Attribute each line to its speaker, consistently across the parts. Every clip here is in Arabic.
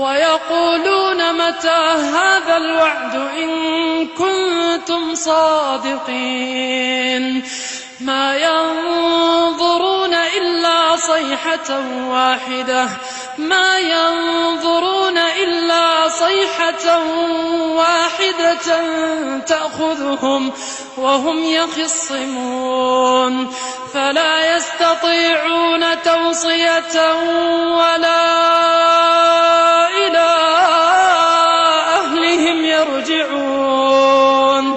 Speaker 1: ويقولون متى هذا الوعد إن كنتم صادقين ما ينظرون إلا صيحة واحدة تأخذهم وهم يخصمون فلا يستطيعون توصية ولا إلى أهلهم يرجعون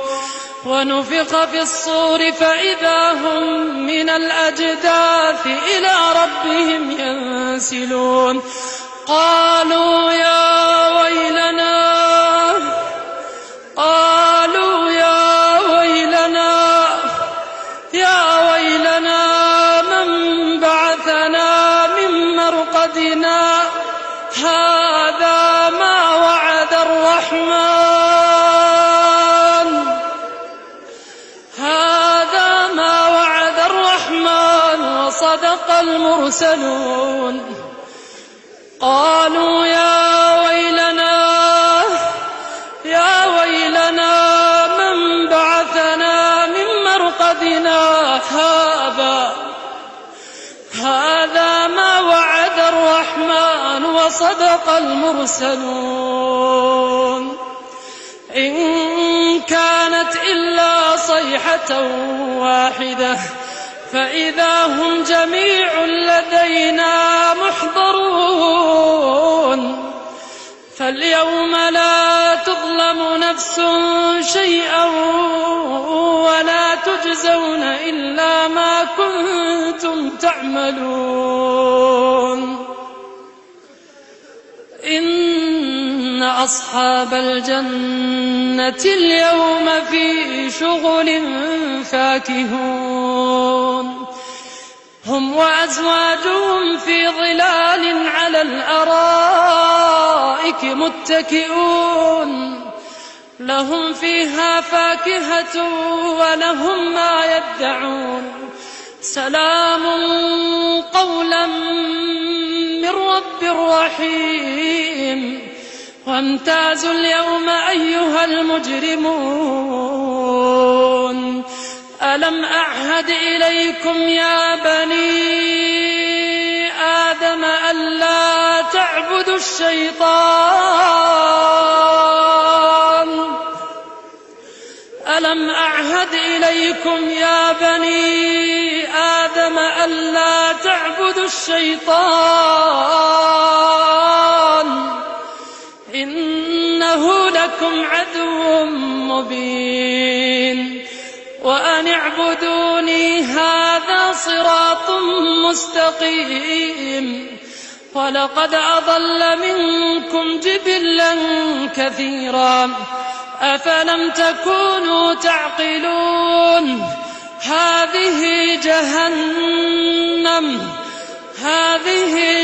Speaker 1: ونفخ في الصور فإذا هم من الأجداث إلى ربهم ينسلون قالوا يا ويلنا من بعثنا من مرقدنا هذا ما وعد الرحمن وصدق المرسلون قالوا يا ويلنا من بعثنا من مرقدنا هذا ما وعد الرحمن وصدق المرسلون إن كانت إلا صيحة واحدة فإذا هم جميع لدينا محضرون فاليوم لا تظلم نفس شيئا ولا تجزون إلا ما كنتم تعملون إن أصحاب الجنة اليوم في شغل فاكهون هم وأزواجهم في ظلال على الأرائك متكئون لهم فيها فاكهة ولهم ما يدعون سلام قولا من رب رحيم وامتازوا اليوم أيها المجرمون ألم أعهد إليكم يا بني آدم ألا تعبدوا الشيطان ألم أعهد إليكم يا بني آدم ألا تعبدوا الشيطان إنه لكم عدو مبين وأن اعبدوني هذا صراط مستقيم ولقد أضل منكم جبلا كثيرا أفلم تكونوا تعقلون هذه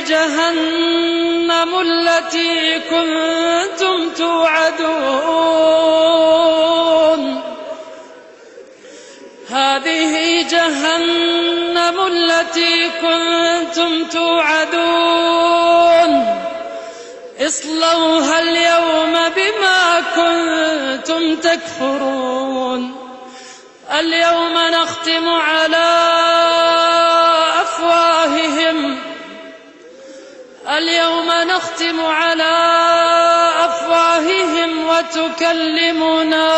Speaker 1: جهنم التي كنتم توعدون هذه جهنم التي كنتم توعدون اصلوها اليوم بما كنتم تكفرون اليوم نختم على أفواههم وتكلمنا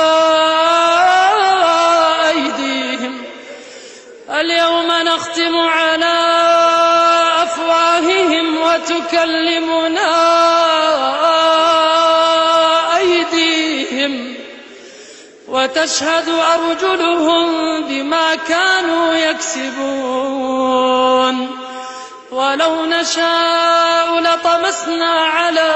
Speaker 1: أيديهم وتشهد أرجلهم بما كانوا يكسبون ولو نشاء لطمسنا على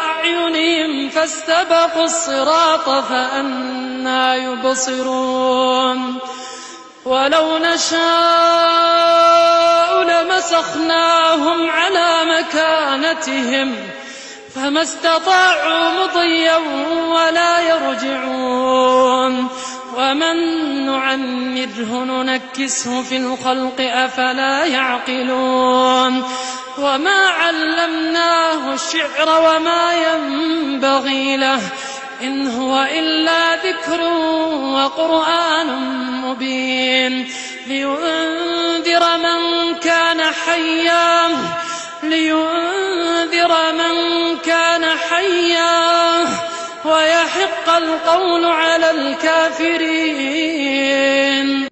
Speaker 1: أعينهم فاستبقوا الصراط فأنى يبصرون ولو نشاء لمسخناهم على مكانتهم فما استطاعوا مضيا ولا يرجعون ومن نعمره ننكسه في الخلق أفلا يعقلون وما علمناه الشعر وما ينبغي له، إن هو إلا ذكر وقرآن مبين لينذر من كان حيا ويحق القول على الكافرين.